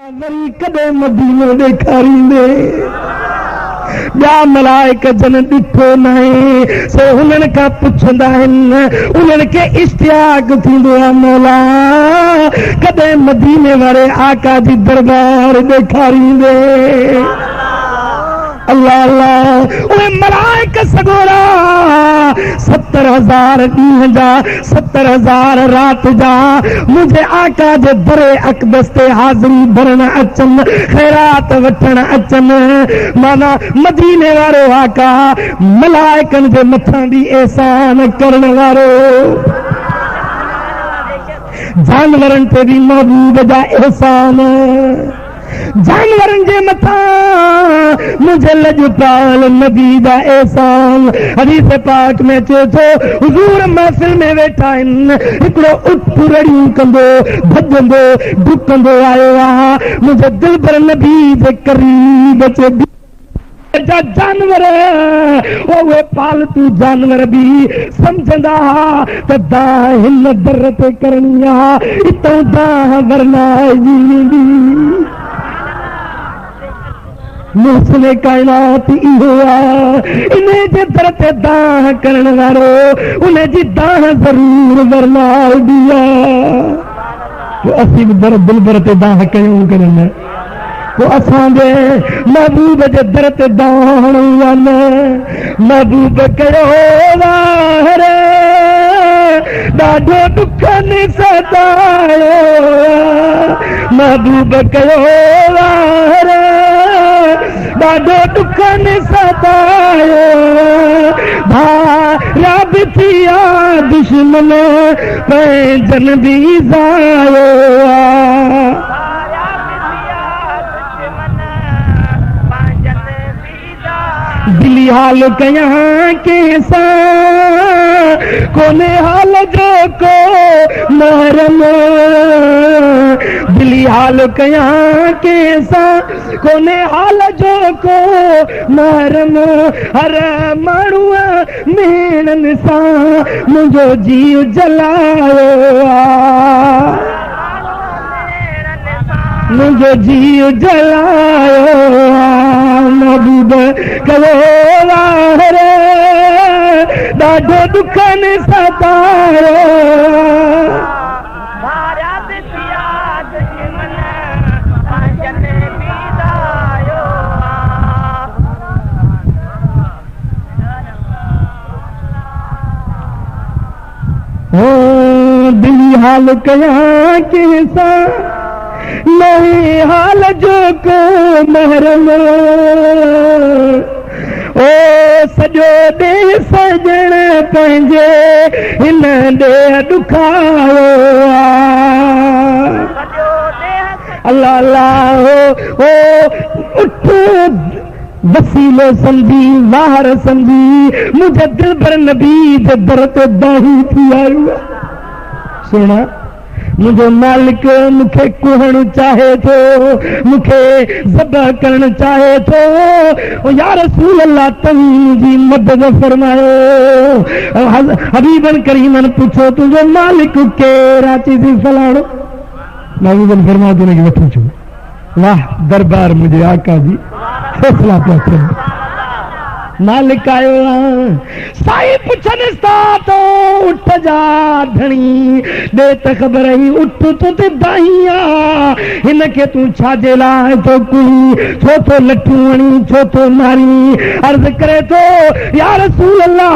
Worry कदे मदीने ॾेखारींदे ॿिया मलाइक जन ॾिठो नाहे सो उन्हनि खां पुछंदा आहिनि उन्हनि खे इश्तियाक थींदो आहे मौला कदे मदीने वारे आका जी दरबार ॾेखारींदे अल्लाह अल्लाह उहे मलाइक सगोरा 70,000 ॾींहं जा 70,000 रात जा मुंहिंजे आका जे दरे अक़दस ते हाज़िरी भरण अचनि ख़ैरात वठण अचनि माना मदीने वारो आका मलाइकनि जे मथां बि एहसान करण वारो जानवरनि ते बि महबूब जा एहसान जानवरनि जे मथां मुंहिंजे लजपाल नबी जा एहसान हदीस पाक में चए थो हुजूर महफ़िल में वेठा आहिनि हिकिड़ो उठ रड़ियूं कंदो भॼंदो डुकंदो आयो आहे मुंहिंजे दिलबर नबी जे करीब जा जानवर उहे पालतू जानवर बि सम्झंदा त दाह हिन दर ते करणी आहे हितां दाह वरनाइजी वेंदी मुहसिन काइनात इहो आहे इन जे दर ते दाह करण वारो उन जी दाह ज़रूर वरनाइबी आहे असीं बि दर दिलबर ते दाह कयूं करण पोइ असांजे महबूब जे दर ते दाह महबूब कयो वार ॾाढो ॾुखनि सतायो महबूब कयो वार ॾाढो ॾुखनि सतायो भारा बि थी विया दुश्मन पंहिंजनि बि ज़ायो दिली हाल कयां कंहिंसां कोने हाल जो को महरम दिली हाल कयां कंहिंसां कोने हाल जो को महरम हर माण्हूअ मेणनि सां मुंहिंजो जीव जलायो मुंहिंजो जीव जलायो महबूब कयो वार ॾाढो ॾुखनि सतायो दिली हाल कयां कंहिंसां नई हाल जो को महरम ओ सॼो ॾे सजण पंहिंजे हिन ॾे ॾुखायो अल्लाह अल्लाह ओ उठ वसीलो सम्झी वार सम्झी मुंहिंजे दिलबर नबी जे दर ते दाही थी आयो सुणा मुंहिंजो मालिक मूंखे कुहण चाहे थो मूंखे ज़बह करण चाहे थो या रसूल अल्लाह तुंहिंजी मदद फरमायो हबीबन करीमन पुछो तुंहिंजो मालिक केरु आहे चई फलाणो महबूबन फरमा तुंहिंजे वठी अचो वाह दरबार मुंहिंजे आका जी फैसला पिया थियनि मालिक आयो साईं पुछनि था तो उठ जा धणी ॾे त ख़बर ई उठ तो ते दाही आहे हिन खे तूं छाजे लाइ थो कुड़ी छो थो लठूं हणी छो थो मारी अर्ज़ करे थो या रसूल अल्लाह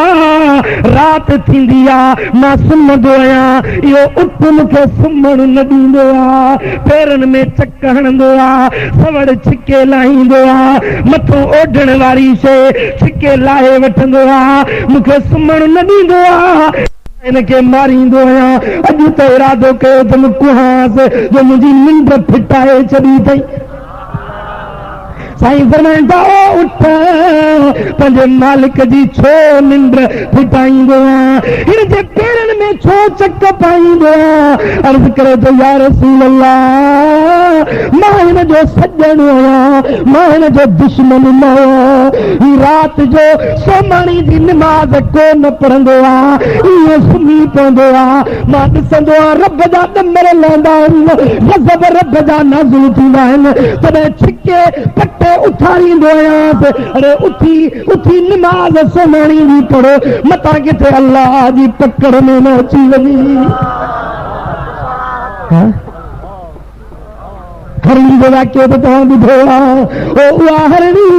राति थींदी आहे मां सुम्हंदो आहियां इहो उठ मूंखे सुम्हण न ॾींदो आहे पेरनि में चक हणंदो आहे सवड़ छिके लाहींदो आहे मथो ओढ़ण वारी शइ छिके लाहे वठंदो आहे मूंखे सुम्हण न ॾींदो आहे इनखे मारींदो आहियां अॼु त इरादो कयो त मूं कुहास जो मुंहिंजी निंड फिटाए छॾी अथई साईं फरमाइनि था ओ उठ पंहिंजे मालिक जी छो निंड फिटाईंदो आहे हिन जे पेरनि में छो चक पाईंदो आहे अर्ज़ करे थो या रसूल अल्लाह मां हिन जो सजण आहियां, मां हिन जो दुश्मन न आहियां। ही रात जो सोमाणी जी निमाज़ को न पढ़ंदो आहे, इहो सुम्ही पवंदो आहे। मां ॾिसंदो आहियां रब जा ॾमर लहंदा आहिनि, गज़ब रब जा नाज़िल थींदा आहिनि, तॾहिं छिके पटे उथारींदो आहियां। अरे उथी उथी निमाज़ सोमाणी जी पढ़ो, मतां किथे अल्लाह जी पकड़ में न अची वञे। हरणी जो वाक्य तो तव्हां ॿुधो आहे, उहा हरणी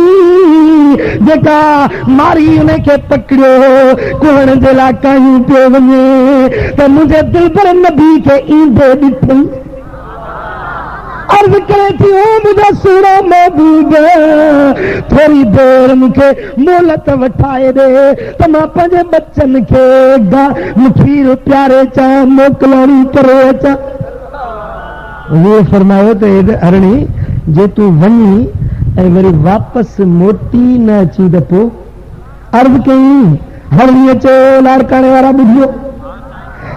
जेका मारी उनखे पकड़ियो कुहण जे लाइ कायूं पियो वञे, त मुंहिंजे दिल पर नबी खे ईंदे ॾिठई, अर्ज़ करे थी ओ मुंहिंजो सुहिणो महबूब, थोरी देरि मूंखे मोहलत वठाए ॾे त मां पंहिंजे बच्चनि खे खीर प्यारे अचां, मोकिलाणी करे अचां। वो फरमायो त हरणी जे तूं वञी ऐं वरी वापसि मोटी न अची त पोइ अर्ज़ कई। हरणी अचो लाड़काणे वारा ॿुधियो,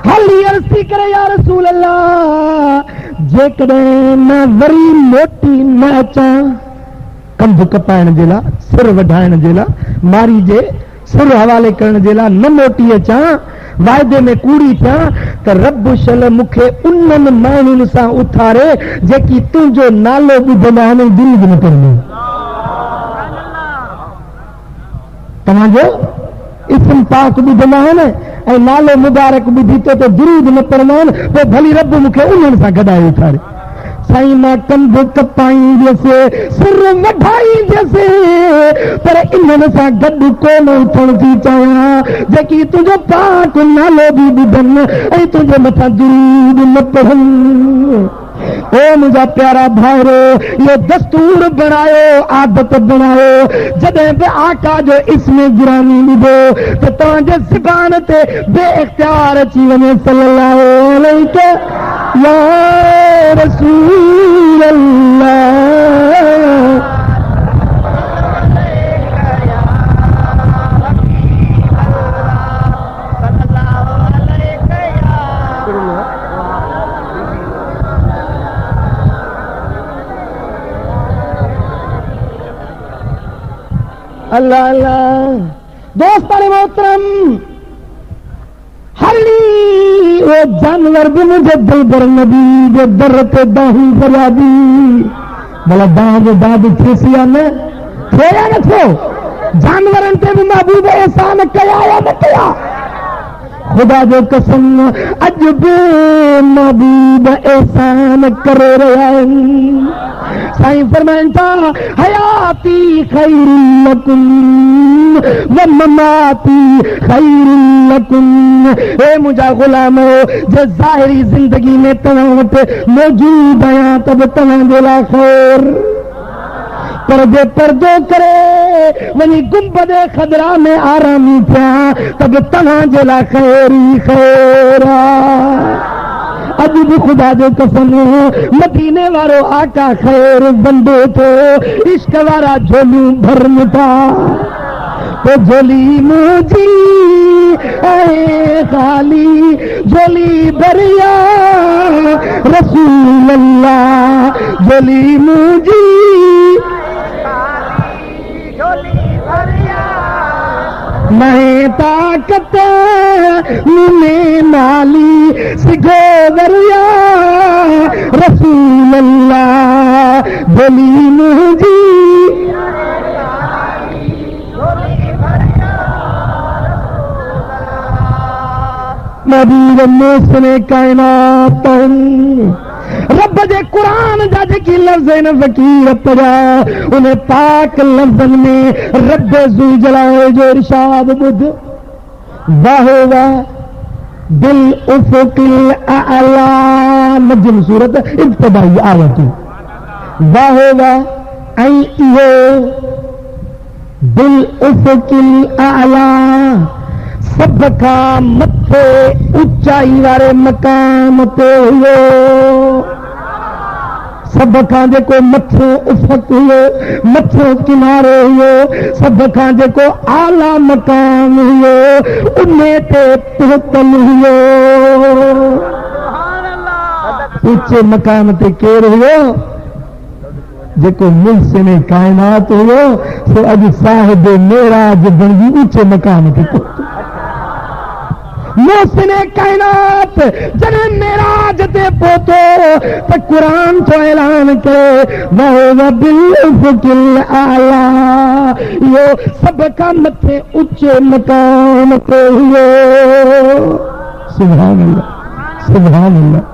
हली अर्ज़ थी करे या रसूल अल्लाह, जेकॾहिं मां वरी मोटी न अचां कंध कपाइण जे लाइ, सिर वढाइण जे लाइ, मारी जे सिर हवाले करण जे लाइ न मोटी अचां, वाइदे में कूड़ी थियां, त रब शल मूंखे उन्हनि माण्हुनि सां उथारे जेकी तुंहिंजो नालो ॿुधंदा आहिनि दुरूद न पढ़ंदा, तव्हांजो इस्म पाक ॿुधंदा आहिनि ऐं नालो मुबारक ॿुधी त दुरूद न पढ़ंदा आहिनि, पोइ भली रब मूंखे उन्हनि सां गॾाए उथारे। साईं मां कंध कपाईंदसि, सिर वढाईंदसि, पर इन्हनि सां गॾु कोन उथण थी चाहियां जेकी तुंहिंजो पाक नालो बि ॿुधनि ऐं तुंहिंजे मथां दुरूद न पढ़नि। ओ मुंहिंजा प्यारा भाउरो, इहो दस्तूर बणायो, आदत बणायो, जॾहिं बि आका जो इस्म गिरामी ॿुधो त तव्हांजे ज़ुबान ते बे इख्तियार अची वञे सल्लल्लाहु अलैहि या रसूल अल्लाह। अल्लाह अल्लाह। दोस्तान मोहतरम, हरणी वो जानवर भी मुझे दिल पर नबी जो दर ते दाही फरियादी, भला दाद दाद थियसिया न थियो या न थियो, जानवरनि ते बि महबूब एहसान कया या न कया। खुदा जो कसम अॼु बि महबूब एहसान करे रहिया आहिनि। साईं फरमाइनि था हयाती खैरुल लकुम व ममाती खैरुल लकुम। ए मुंहिंजा गुलामो, जे ज़ाहिरी ज़िंदगी में तव्हां वटि मौजूद आहियां त बि तव्हांजे लाइ ख़ैर, पर जे पर्दो करे वञी गुंबद खदरा में आरामी थिया त बि तव्हांजे लाइ ख़ैर ई ख़ैर आहे। अॼु बि ख़ुदा जो कसम मदीने वारो आका ख़ैर बंदो थो, इश्क वारा झोलियूं भरनि था, तो झोली मुंहिंजी ऐं ख़ाली झोली भरिया रसूल अल्लाह, झोली मुंहिंजी मैं ताकत में नाली सिखो दरिया रसूल अल्लाह, बोली मुझी नबी मोसने कायनात रब जे कुरान जा जेकी लफ़्ज़ आहिनि फ़क़ीर पढ़िया, उन पाक लफ़्ज़नि में रब ज़ुल जलाल जो इरशाद ॿुध, वाहुवा बिल उफ़ुक़िल अअला, नजम सूरत इब्तिदाई आयत, वाहुवा ऐं इहो बिल उफ़ुक़िल अअला, सभ खां मथे ऊचाई वारे मकाम ते हुयो, सभ खां जेको मथो उफ़क़ हुयो, मथो किनारो हुयो, सभ खां जेको आला मकाम हुयो, उन ते पहुतल हुयो। ऊंचे मकाम ते केर हुयो जेको मुहसिन कायनात हुयो सो अज साहिब मेराज बणजी ऊंचे मकाम ते मोहसिन कायनात जने मेराज ते पहुंचो तो कुरान तो ऐलान करे वह बिल आला यो सब का मथे ऊंचे मकाम पे हुए। सुभान अल्लाह सुभान अल्लाह।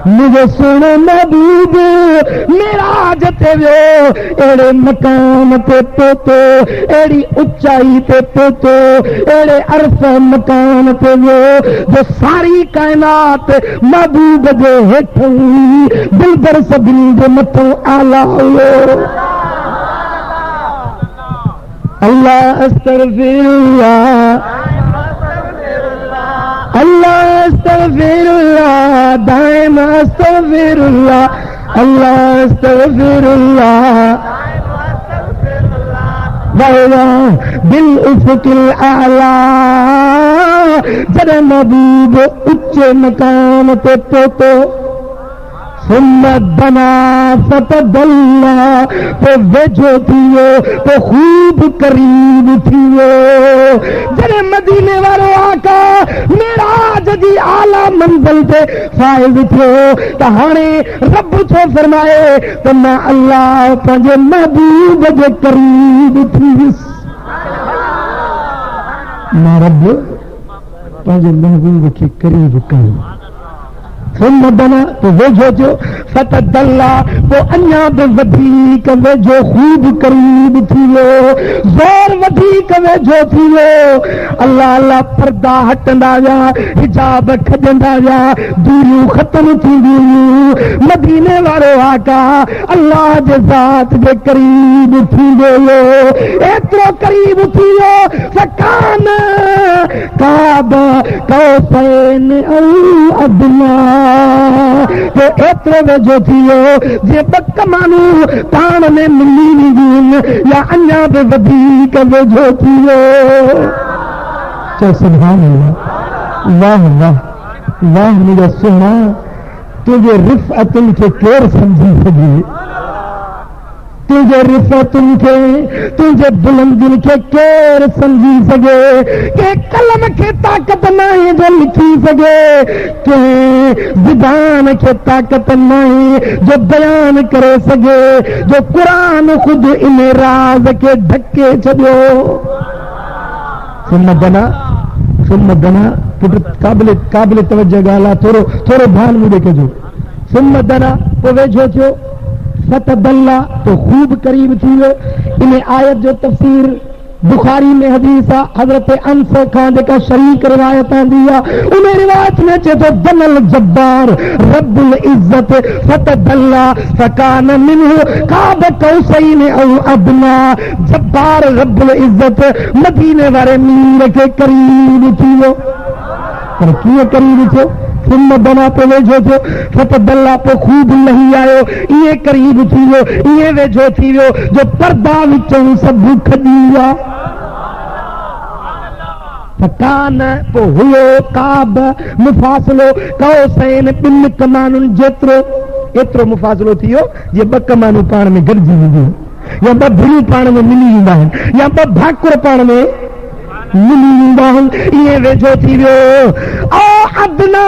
मुझे सुनो महबूब मेराज ते वो एड़े मकाम ते पहुंचो एड़ी ऊंचाई ते पहुंचो एड़े अरफ मकाम ते वो जो सारी कायनात महबूब जे हेठ हुई बिलबर सभिनी जे मथों आला हुयो। अल्लाह अस्तगफिरुल्लाह अल्लाह अस्तगफिरुल्लाह दाइम अस्तगफिरुल्लाह अल्लाह अस्तगफिरुल्लाह वहुवा बिल उफुकिल आला। जरे महबूब उच्चे मकाम पे पहुंचो सुन्नत बना फतदल्ला तो वेझो थियो तो खूब करीब थियो। जरे मदीने वारो आका मेराज जी आला मंजिल ते फाइज थियो त हाणे रब छो फरमाए तो मैं अल्लाह पंहिंजे महबूब जे करीब थीस। मैं रब पंहिंजे महबूब खे करीब कयो। बना तो वेझो थियो फतदल्ला तो अञा बि वधीक वेझो खूब करीब थी वियो ज़ोर वधीक वेझो थी वियो। अल्लाह अल्लाह पर्दा हटंदा विया हिजाब खजंदा विया दूरियूं ख़त्म थींदियूं। मदीने वारो आका अल्लाह जे ज़ात जे करीब थी वियो एतिरो करीब थी वियो फकान काबा कौसैन औ अदना तो एतिरो वेझो थी वियो जे ॿ कमानू पाण में मिली वेंदियूं या अञा बि वधीक वेझो थी वियो। चओ सुभान अल्लाह। वाह वाह वाह मुंहिंजा सुहिणा तुंहिंजे रिफ़अतुनि खे केरु सम्झी सघे तुझे रिफ़तुनि खे तुझे बुलंदियुनि खे केरु सम्झी सघे के कलम खे ताक़त नाहे जो लिखी सघे के ज़ुबान खे ताक़त नाहे जो बयान करे सघे जो क़ुरान ख़ुदि इन राज़ खे ढके छॾियो। सुन दना पुट क़ाबिल तवज्जो ॻाल्हि आहे थोरो ध्यान मुंहिंजे कजो। सुन दना पोइ वेझो थियो फतदल्ला तो खूब करीब थी वियो। इन आयत जो तफ़सीर बुखारी में हदीस आहे हज़रत अनस खां जेका शरीक रिवायत आंदी आहे उन रिवायत में अचे थो जनल जब्बार रब्बुल इज़्ज़त फतदल्ला फकान मिन्हु काब कौसैन औ अदना। जब्बार रब्बुल इज़्ज़त मदीने वारे मीर के करीब थी वियो पर कीअं करीब थियो सुन बना पे वेझो थियो फतदल्ला पे खूब लही आयो इहे करीब थी वियो इहे वेझो थी वियो जो पर्दा विचों सभु खॼी विया। फकान पो हुयो काब मुफ़ासिलो कौसैन ॿिनि कमानुनि जेतिरो एतिरो मुफ़ासिलो थी वियो जे ॿ कमानूं पाण में गॾिजी वेंदियूं या ॿ भुलियूं पाण में मिली वेंदा आहिनि या ॿ भाकुर पाण में मिली वेंदा आहिनि इहे वेझो थी वियो। ऐं अदना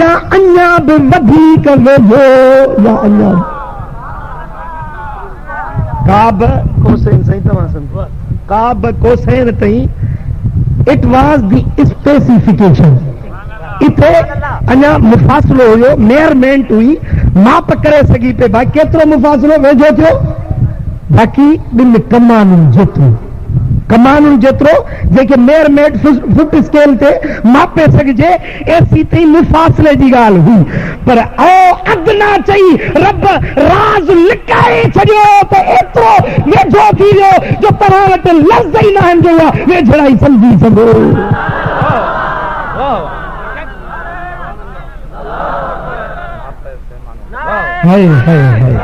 या अञा बि वधीक वेझो या अञा काब कोसैन सही तव्हां सम्झो काब कोसैन ताईं इट वाज दी स्पेसिफिकेशन इथे अञा मुफ़ासिलो हुयो मेयरमेंट हुई माप करे सघी पे भाई केतिरो मुफ़ासिलो वेझो थियो बाक़ी ॿिनि कमानुनि जेतिरो जेके मेयरमेंट फुट स्केल ते मापे सघिजे एसी ताईं मुफ़ासिले जी ॻाल्हि हुई पर अदना चई रब राज़ लिकाए छॾियो त एतिरो वेझो थी वियो जो तव्हां वटि लफ़्ज़ ई न आहिनि जो उहा वेझड़ा ई सम्झी सघो। हाय हाय हाय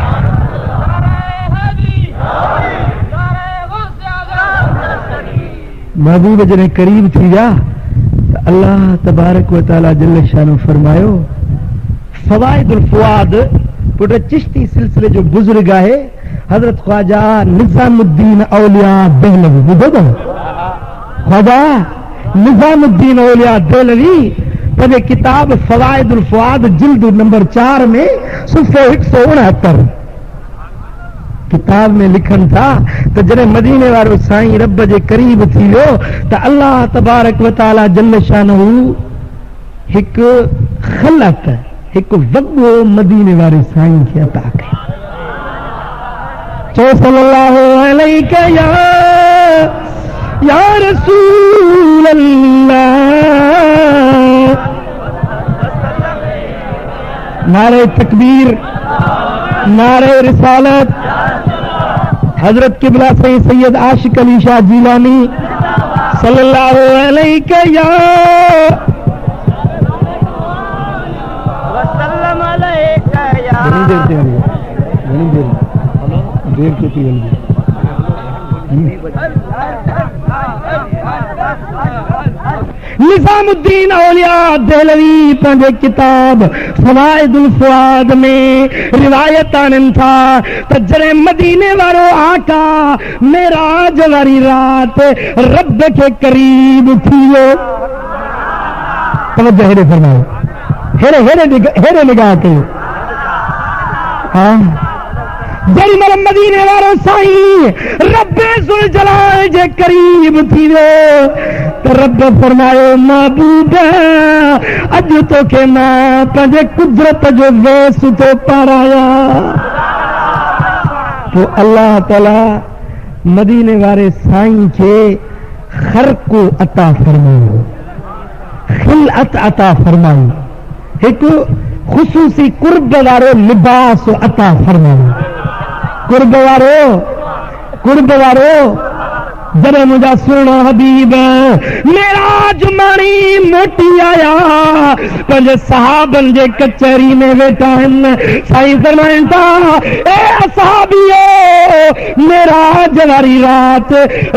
महबूब जॾहिं करीब थी विया त अल्लाह तबारक व तआला जल शानो फरमायो फवाइदुल फुआद पुट चिश्ती सिलसिले जो बुजुर्ग है हजरत ख्वाजा निजामुद्दीन औलिया देहलवी ॿुधो अथव ख्वाजा निजामुद्दीन औलिया देहलवी पंहिंजे किताब फवाइदुल फुआद जिल्द नंबर 4 में सुफ़ो 169 किताब में लिखन था तो जॾहिं मदीने वारो साईं रब जे क़रीब थी वियो त अल्लाह तबारक व तआला जल्ल शानहू हिकु ख़लत हिकु वॻो मदीने वारे साईं खे अता कई चो सल्लल्लाहु अलैहि या रसूल अल्लाह नारे तकबीर नारे रिसालत हजरत किबला सैयद आशिक अली शाह जीलानी सल्लल्लाहु अलैहि वसल्लम अलैका देर चुकी निजामुद्दीन औलिया देहलवी पंहिंजे किताब फवाइदुल फुआद में रिवायत आननि था त जॾहिं मदीने वारो आका मेराज वारी रात रब के करीब थी वियो तवज्जो हेॾे फरमायो हेॾे निगाह कयो जॾहिं महिल मदीने वारो साईं रब्बे ज़ुल जलाल जे करीब थी वियो त रब फरमायो महबूब अॼु तोखे मां पंहिंजे कुदरत जो वेस थो पाराया पोइ अल्लाह ताला मदीने वारे साईं खे ख़र्क़ो अता फरमायो खिलअत अता फरमाई हिकु ख़ुसूसी कुर्ब वारो लिबास अता फरमायो कुर्ब वारो जॾहिं मुंहिंजा सुहिणा हबीब मेराज माणी मोटी आया पंहिंजे सहाबनि जे कचहरी में वेठा आहिनि साईं फरमाइनि था ए असहाबियो मेराज वारी रात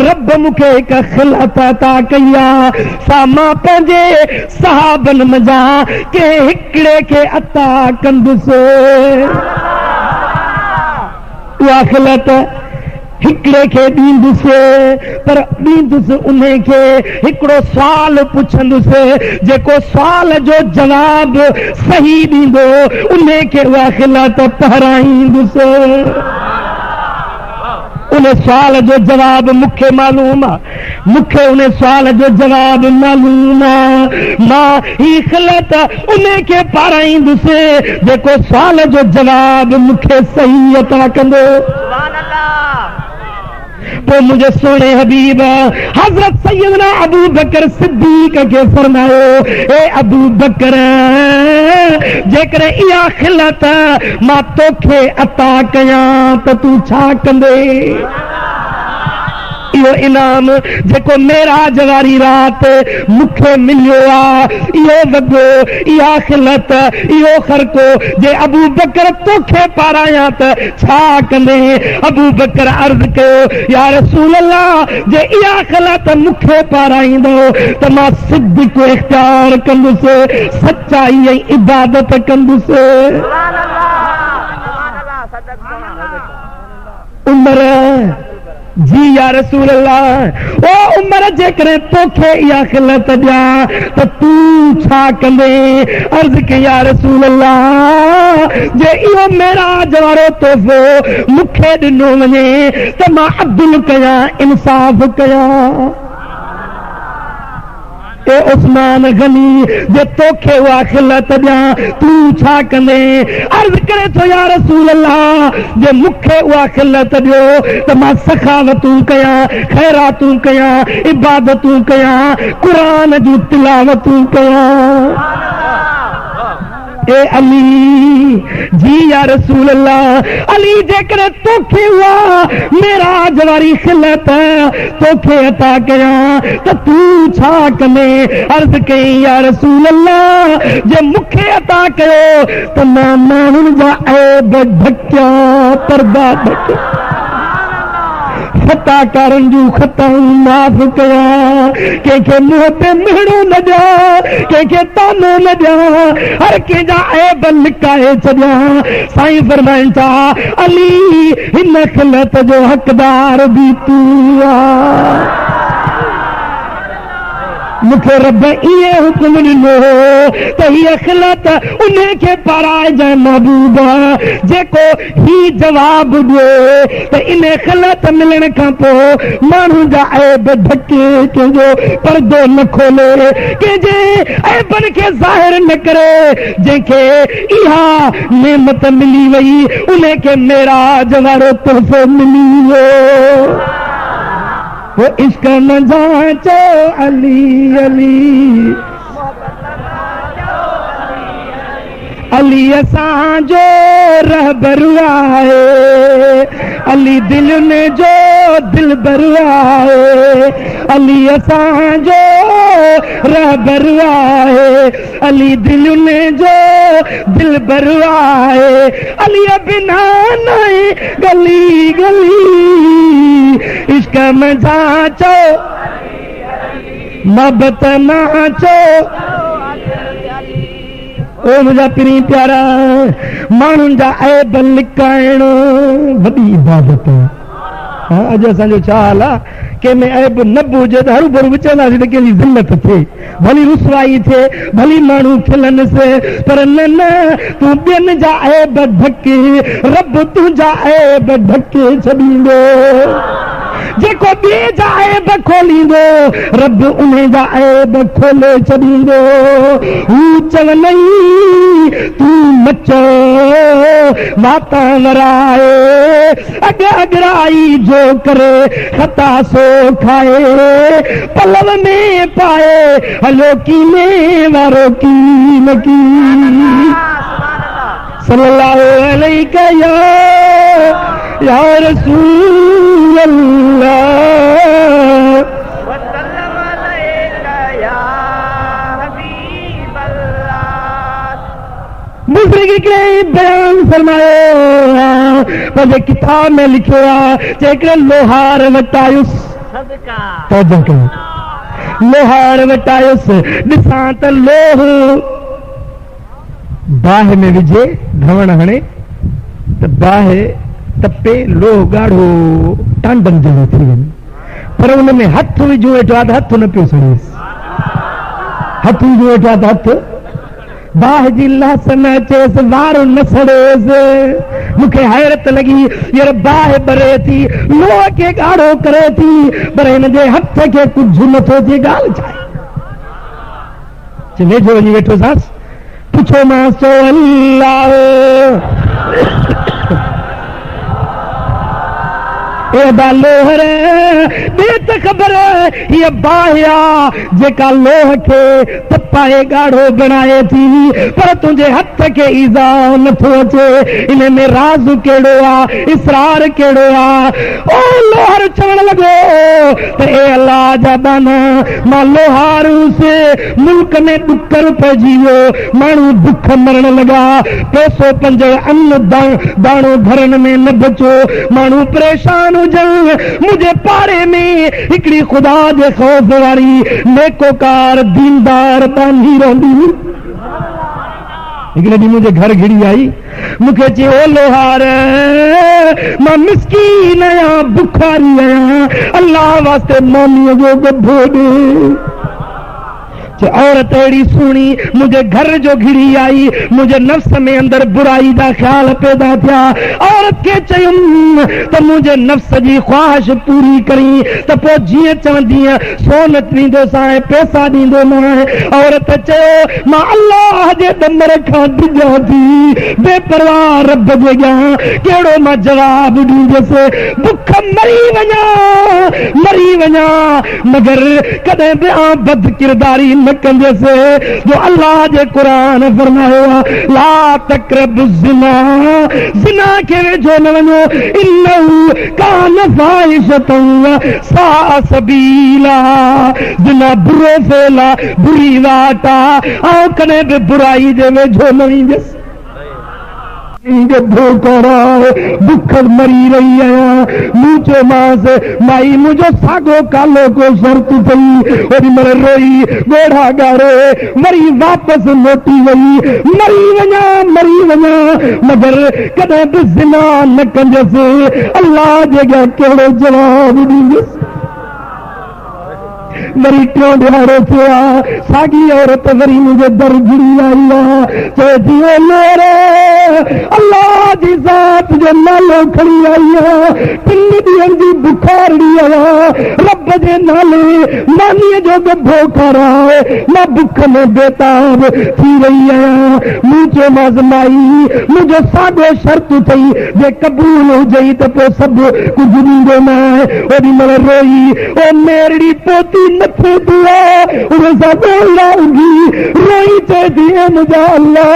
रब मूंखे हिकु खिलअत अता कई आहे सा मां पंहिंजे सहाबनि मंझां कंहिं हिकिड़े खे अता कंदुसि उहा खिलत हिकिड़े खे ॾींदुसि पर ॾींदुसि उन खे हिकिड़ो सुवाल पुछंदुसि जेको सुवाल जो जवाब सही ॾींदो उन खे उहा खिलत पहराईंदुसि उन सुवाल जो जवाब मूंखे मालूम आहे मूंखे उन सुवाल जो जवाब मालूम आहे मां ही खिलत उन खे पाराईंदुसि जेको सुवाल जो जवाब मूंखे सही अता कंदो पोइ मुंहिंजे सोणे हबीब हज़रत सैयदना अबू बकर सिद्दीक़ खे फरमायो ए अबू बकर जेकॾहिं इहा खिलत मां तोखे अता कयां त तूं छा कंदे इहो इनाम जेको मेराज वारी रात मूंखे मिलियो आहे इहो वॻो इहा खिलत इहो ख़र्क़ो जे अबू बकर तोखे पारायां त छा कंदे अबू बकर अर्ज़ कयो या रसूल अल्लाह जे इहा खिलत मूंखे पाराईंदो त मां सिद्दीक़ इख्तियार कंदुसि सचाई ऐं इबादत कंदुसि उमर जी या रसूल अल्लाह ओ उमर जेकॾहिं तोखे इहा खिलत ॾियां त तूं छा कंदे अर्ज़ कई या रसूल अल्लाह जे इहो मेराज वारो तोहफ़ो मूंखे ॾिनो वञे त मां अदल कयां इंसाफ़ कयां ए उस्मान गनी जे तोखे उहा खिलत ॾियां तूं छा कंदे अर्ज़ करे थो या रसूल अल्लाह जे मूंखे उहा खिलत ॾियो त मां सखावतूं कयां ख़ैरातूं कयां इबादतूं कयां क़ुरान जूं तिलावतूं कयां ए अली जी या रसूल अल्लाह अली जेकॾहिं तोखे उहा मेराज वारी खिलत तोखे अता कयां त तूं छा कंदे अर्ज़ कई या रसूल अल्लाह जे मूंखे अता कयो त मां माण्हुनि जा ऐब ढकिया पर्दा ढकिया खता करन जू खता माफ कया के मुंह पे मिहड़ो न जा के तानो न जा हर के जा ऐब लिकाए छॾिया साईं फरमाइनि था अली हिन खिलत जो हक़दार भी तू मूंखे रब इहे हुकुम ॾिनो त हीअ खिलत उन खे पाराइजांइ महबूबा जेको ही जवाब ॾिए त इन खिलत मिलण खां पोइ माण्हू जा ऐब ढके कंहिंजो पर्दो न खोले कंहिंजे ऐबनि खे ज़ाहिर न करे जंहिंखे इहा नेमत मिली वई उन खे मेराज वारो तोहफ़ो मिली वियो वो इश्क न जांचो अली अली अली असांजो रहबर आहे अली दिल में जो दिलबर आहे अली असांजो रहबर आहे अली दिल में जो दिलबर आहे अली बिना नहीं गली गली इश्क में जांचो मोहब्बत नाचो ओ मुझा पीरी प्यारा माण्हुनि जा ऐब लिकाइण वॾी इबादत आहे अॼु असांजो छा हाल आहे कंहिंमें ऐब न बि हुजे त हरू भरू विचंदासीं त कंहिंजी ज़िल्लत थिए भली रुसवाई थिए भली माण्हू खिलनसि पर न न तूं ॿियनि जा ऐब ढके रब तुंहिंजा ऐब ढके छॾींदो जेको ॿिए जा ऐब खोलींदो रब उन जा ऐब खोले छॾींदो हू चवंदई तूं मचो माता वराए अॻ अॻराई जो करे खता सो खाए पलव में पाए हलो कीने वारो कीन की सल्लल्लाहु अलैहि या रसूल अल्लाह वसल्लम अलैका या हबीब अल्लाह बुज़ुर्ग के बयान फरमायो पर किताब में लिखियो आहे जेकर लोहार वटायुस सदका तौजो कयो लोहार वटायुस ॾिसां त लोह बाहि में विझे धवण हणे त बाहि तपे लोह गाढ़ो टांडन जहिड़ो थी वञे पर उन में हथ विझो वेठो आहे त हथ न पियो सड़ेसि हथ विझो वेठो आहे त हथ बाहि जी लहस न अचेसि वारो न सड़ेसि मूंखे हैरत लॻी यार बाहि ॿरे थी लोह खे ॻाढ़ो करे थी पर हिन जे हथ खे कुझु नथो थिए ॻाल्हि छा आहे वेठो वञी वेठो सास पुछो मां चो अल्लाह लोहर त ख़बर हीअ बाहि आहे जेका लोह खे तपाए ॻाढ़ो बणाए थी पर तुंहिंजे हथ खे ईज़ा नथो अचे इन में राज़ कहिड़ो आहे इसरार कहिड़ो आहे ओ लोहर चवण लॻो त ए अल्लाह जा बाना मां लोहारुसि मुल्क में ॾुकर पइजी वियो माण्हू बुख मरण लॻा पैसो पंज अन्न दाणो घरनि में न बचो माण्हू परेशान मुझे पारे में हिकड़ी खुदा जे खौफ वारी नेकोकार दीनदार बांधी रहंदी हिकिड़े ॾींहुं मुंहिंजे घर घिड़ी आई मूंखे चयो ओ लोहार मां मिसकीन आहियां बुखारी आहियां अल्लाह वास्ते मामीअ जो गभो ॾे औरत अहिड़ी सुहिणी मुंहिंजे घर जो घिड़ी आई मुंहिंजे नफ़्स में अंदरि बुराई जा ख़्याल पैदा थिया औरत खे चयुमि त मुंहिंजे नफ़्स जी ख़्वाहिश पूरी करी त पोइ जीअं चवंदीअ सोन ॾींदोसांइ पैसा ॾींदोमांइ औरत चयो मां अल्लाह जे दमर खां डिॼां थी बेपरवाह रब जे अॻियां कहिड़ो मां जवाब ॾींदुसि बुख मरी वञा मगर कॾहिं बि बद किरदारी न कंदुसि जो अल्लाह जे क़ुरान फरमायो ला तक़रबु ज़िना खे वेझो न वञो इन्नहु कान फ़ाहिशतन साअ सबीला ज़िना बुरो फेल आहे बुरी वाट आहे ऐं कॾहिं बि बुराई जे वेझो न ईंदुसि धोखा बुखर मरी रही है मुझे मां से माई मुझे सागो कालो को शर्त थी और मर रोई गोढ़ा गारे मरी वापस मोटी वही मरी वञा मगर कदे भी ज़िना न कंदसि अल्लाह जगह केड़ो जवाब ॾींदुसि वरी टियों ॾियारो थियो आहे साॻी औरत वरी मुंहिंजे दर जुड़ी आई आहे चए थी ओ मेरे अल्लाह जी ज़ात जो नालो खणी आई आहे 3 ॾींहंनि जी बुखारड़ी आहे रब जे नाले मानीअ जो गभो खाराए मां बुख में बेताब थी रही आहियां मूं चयोमांसि माई मुंहिंजो साॻियो शर्त अथई जे क़बूल हुजई त पोइ सभु कुझु ॾींदो न ओॾी महिल रोई ओ मेरड़ी पोती नथे दुआ उन सां ॻोल्हाऊंगी रोई चए थी ए मुंहिंजा अल्लाह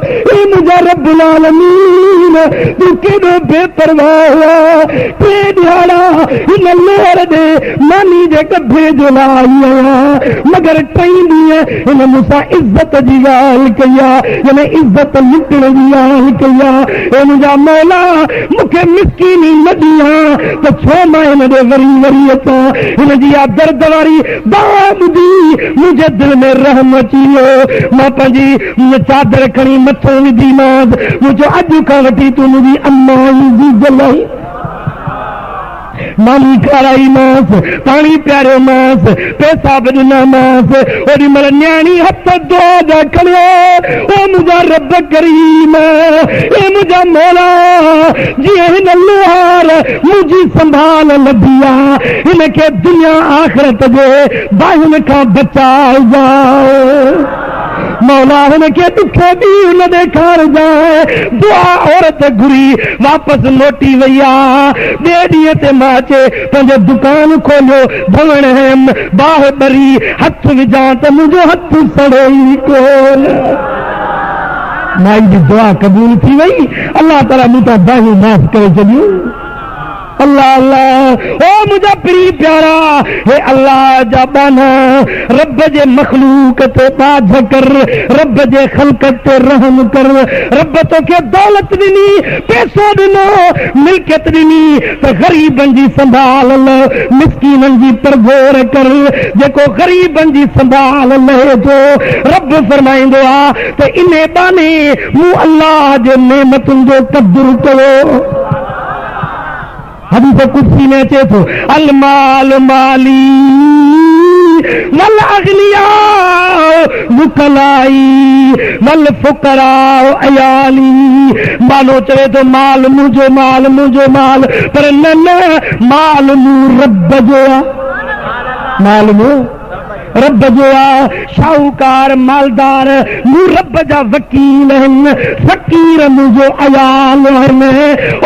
ए मुंहिंजा रब्बुल आलमीन तूं केॾो बेपरवाह आहे 3 ॾियारा हिन लोर ॾे मानी जे कभे जो लाइ आई आहियां मगर 3 ॾींहं हिन मूंसां इज़त जी ॻाल्हि कई आहे हिन इज़त लुटण जी ॻाल्हि कई आहे ए मुंहिंजा मौला मूंखे मिसकीनी न ॾियां त छो मां हिन ॾे वरी अचां हिन जी आहे दर्द वारी बाब दी मुझे दिल में रहम अची वियो मां पंहिंजी चादर खणी मथो विधीमांसि मुंहिंजो अॼु खां वठी तूं मुंहिंजी अम्मा जी जलाई मानी खाराई मांस पानी प्यारियो मांस पैसा बि ॾिना मांस ओॾी महिल न्याणी हथ दुआ जा खणियो ओ मुंहिंजा रब करीम ए मुंहिंजा मौला जीअं हिन लोहार मुंहिंजी संभाल लधी आहे हिनखे दुनिया आख़िरत जे बाहिनि खां बचाइजाओ मौला हुनखे दुखे बि न ॾेखारिजांइ दुआ औरत घुरी वापसि मोटी वई आहे ॿिए ॾींहं ते मां अचे पंहिंजो दुकान खोलियो धवण हेम बाहि ॿरी हथ विझां त मुंहिंजो हथ सड़े ई कोन माई जी दुआ क़बूल थी वई अल्लाह ताला मूं तां बाहियूं माफ़ करे छॾियूं अल्लाह अल्लाह ओ मुझा प्री प्यारा हे अल्लाह जा बाना रब जे मखलूक ते बाझ कर रब जे खलकत ते रहम कर रब तोखे दौलत ॾिनी पैसो ॾिनो मिल्कियत ॾिनी त ग़रीबनि जी संभाल मिसकीननि जी परगोर कर जेको ग़रीबनि जी संभाल लहे थो रब फरमाईंदो आहे त इन बाने मूं अल्लाह जे नेमतुनि जो क़दुरु कयो हदीस कुदसी में अचे थो अल माल माली वल अगनिया वुकलाई वल फुकरा अयाली मानो चवे तो माल मुझो माल पर न माल मूं रब जो माल मूं रब जो शाहूकार मालदार मूं रब जा वकील आहिनि फ़कीर मुंहिंजो अयाल आहिनि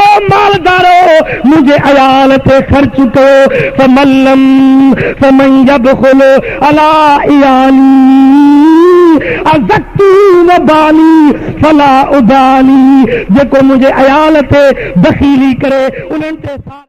ओ मालदारो मुंहिंजे अयाल ते ख़र्च कयो फमल्लम फमन यबखुल अला इयाली अज़क्तु वबाली फला उबाली जेको मुंहिंजे अयाल ते बख़ीली करे उन्हनि ते